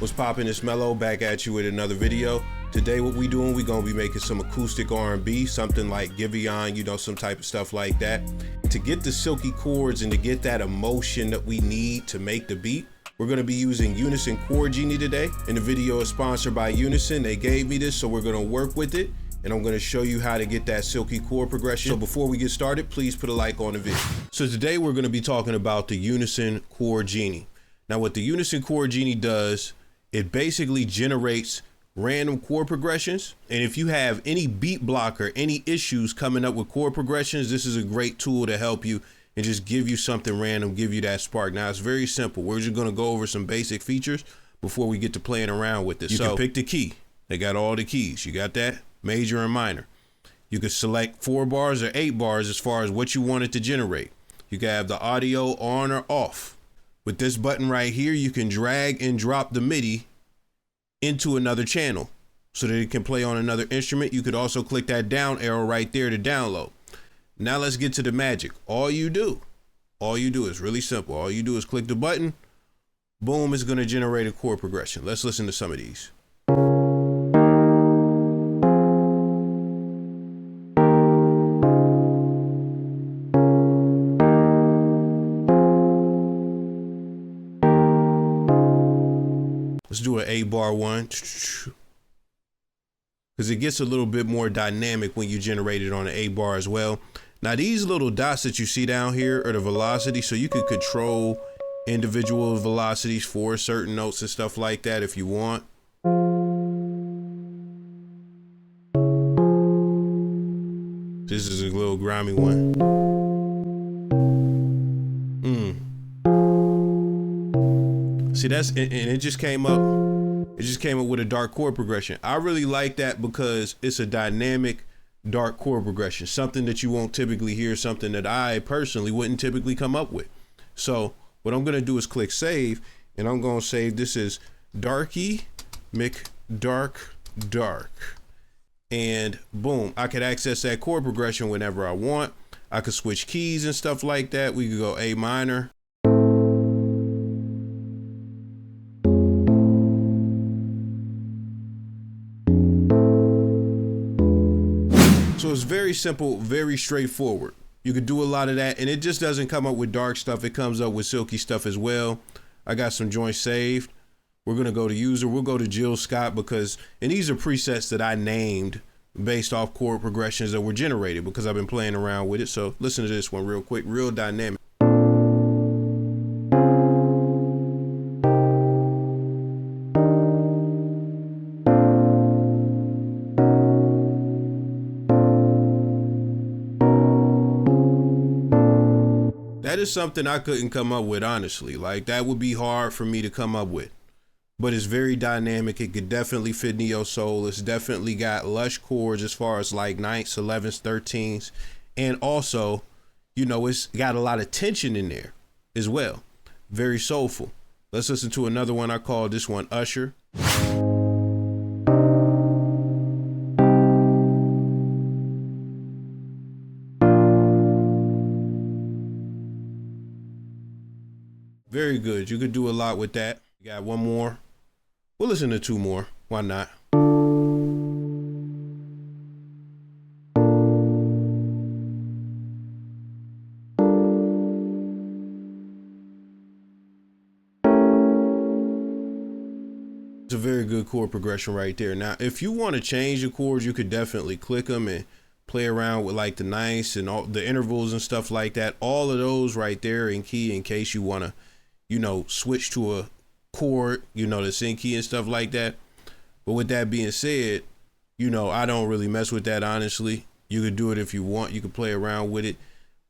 What's poppin'? It's Mello back at you with another video. Today what we doing, we gonna be making some acoustic R&B, something like Giveon, you know, some type of stuff like that. To get the silky chords and to get that emotion that we need to make the beat, we're gonna be using Unison Chord Genie today. And the video is sponsored by Unison. They gave me this, so we're gonna work with it. And I'm gonna show you how to get that silky chord progression. So before we get started, please put a like on the video. So today we're gonna be talking about the Unison Chord Genie. Now what the Unison Chord Genie does, it basically generates random chord progressions. And if you have any beat blocker, any issues coming up with chord progressions, this is a great tool to help you and just give you something random, give you that spark. Now it's very simple. We're just gonna go over some basic features before we get to playing around with this. You can pick the key. They got all the keys. You got that? Major and minor. You could select 4 bars or 8 bars as far as what you want it to generate. You can have the audio on or off. With this button right here, you can drag and drop the MIDI into another channel so that it can play on another instrument. You could also click that down arrow right there to download. Now let's get to the magic. All you do is really simple. All you do is click the button, boom, it's gonna generate a chord progression. Let's listen to some of these. Let's do an 8-bar one, because it gets a little bit more dynamic when you generate it on an 8-bar as well. Now these little dots that you see down here are the velocity, so you could control individual velocities for certain notes and stuff like that if you want. This is a little grimy one. See, and it just came up. It just came up with a dark chord progression. I really like that because it's a dynamic dark chord progression, something that you won't typically hear, something that I personally wouldn't typically come up with. So what I'm gonna do is click save, and I'm gonna save this as Darky McDark Dark, and boom, I could access that chord progression whenever I want. I could switch keys and stuff like that. We could go A minor. So it's very simple, very straightforward. You could do a lot of that, and it just doesn't come up with dark stuff. It comes up with silky stuff as well. I got some joints saved. We're gonna go to user. We'll go to Jill Scott and these are presets that I named based off chord progressions that were generated because I've been playing around with it. So listen to this one real quick, real dynamic. That is something I couldn't come up with, honestly. Like, that would be hard for me to come up with. But it's very dynamic. It could definitely fit neo soul. It's definitely got lush chords as far as like 9ths, 11ths, 13ths. And also, you know, it's got a lot of tension in there as well. Very soulful. Let's listen to another one. I call this one Usher. Very good. You could do a lot with that. You got one more. We'll listen to 2 more. Why not? It's a very good chord progression right there. Now, if you want to change the chords, you could definitely click them and play around with like the 9ths and all the intervals and stuff like that. All of those right there in key in case you want to, you know, switch to a chord, you know, that's in key and stuff like that. But with that being said, you know, I don't really mess with that, honestly. You could do it if you want. You could play around with it.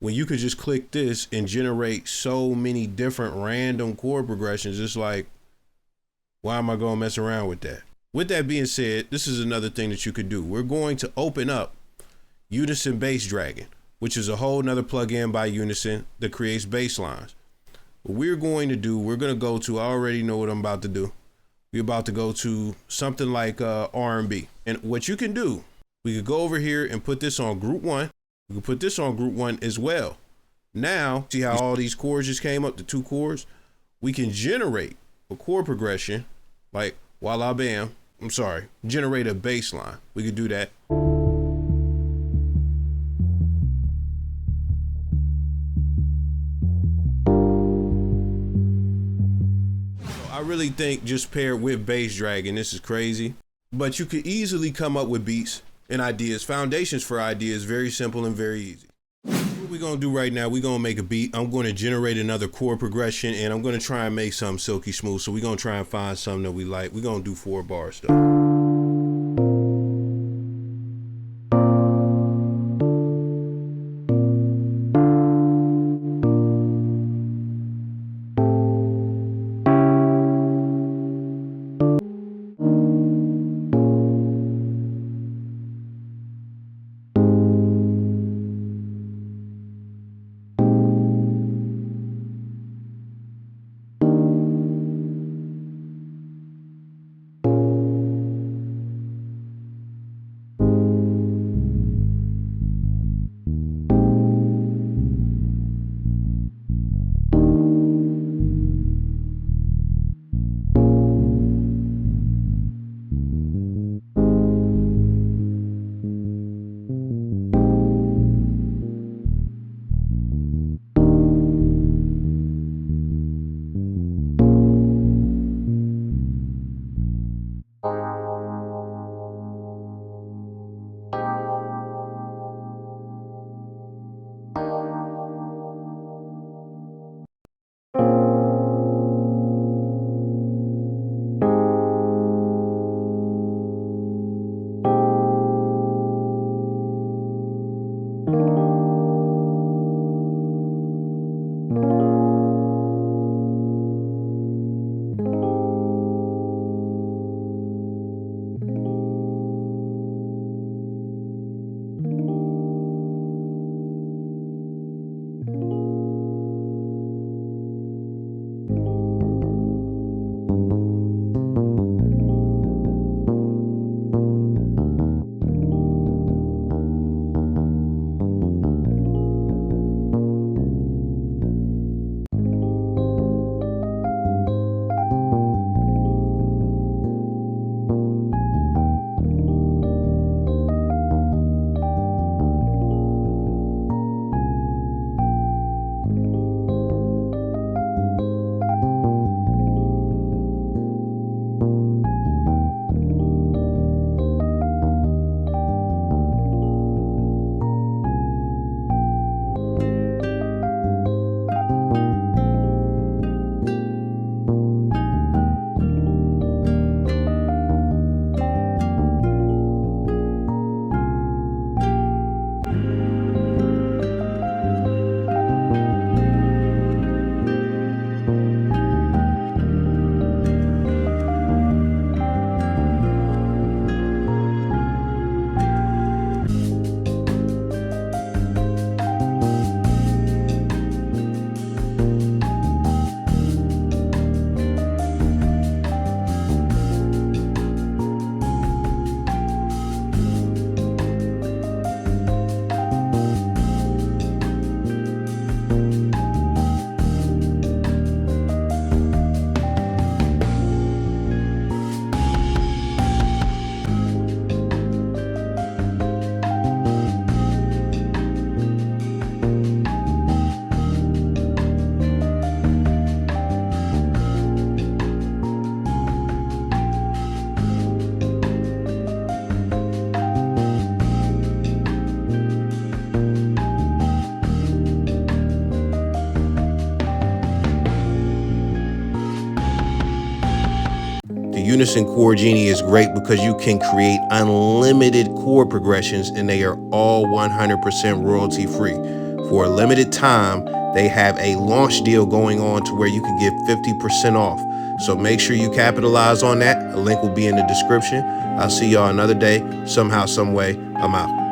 When you could just click this and generate so many different random chord progressions, it's like, why am I going to mess around with that? With that being said, this is another thing that you could do. We're going to open up Unison Bass Dragon, which is a whole nother plugin by Unison that creates bass lines. What we're going to do, we're going to go to, I already know what I'm about to do. We're about to go to something like R&B. And what you can do, we could go over here and put this on group 1. We can put this on group 1 as well. Now, see how all these chords just came up, the 2 chords? We can generate a chord progression Like, generate a bass line. We could do that. I really think just paired with bass dragging, this is crazy. But you could easily come up with beats and ideas, foundations for ideas, very simple and very easy. What we're gonna do right now, we're gonna make a beat. I'm gonna generate another chord progression and I'm gonna try and make something silky smooth. So we're gonna try and find something that we like. We're gonna do 4 bars though. Unison Chord Genie is great because you can create unlimited chord progressions and they are all 100% royalty free. For a limited time, they have a launch deal going on to where you can get 50% off. So make sure you capitalize on that. A link will be in the description. I'll see y'all another day. Somehow, some way, I'm out.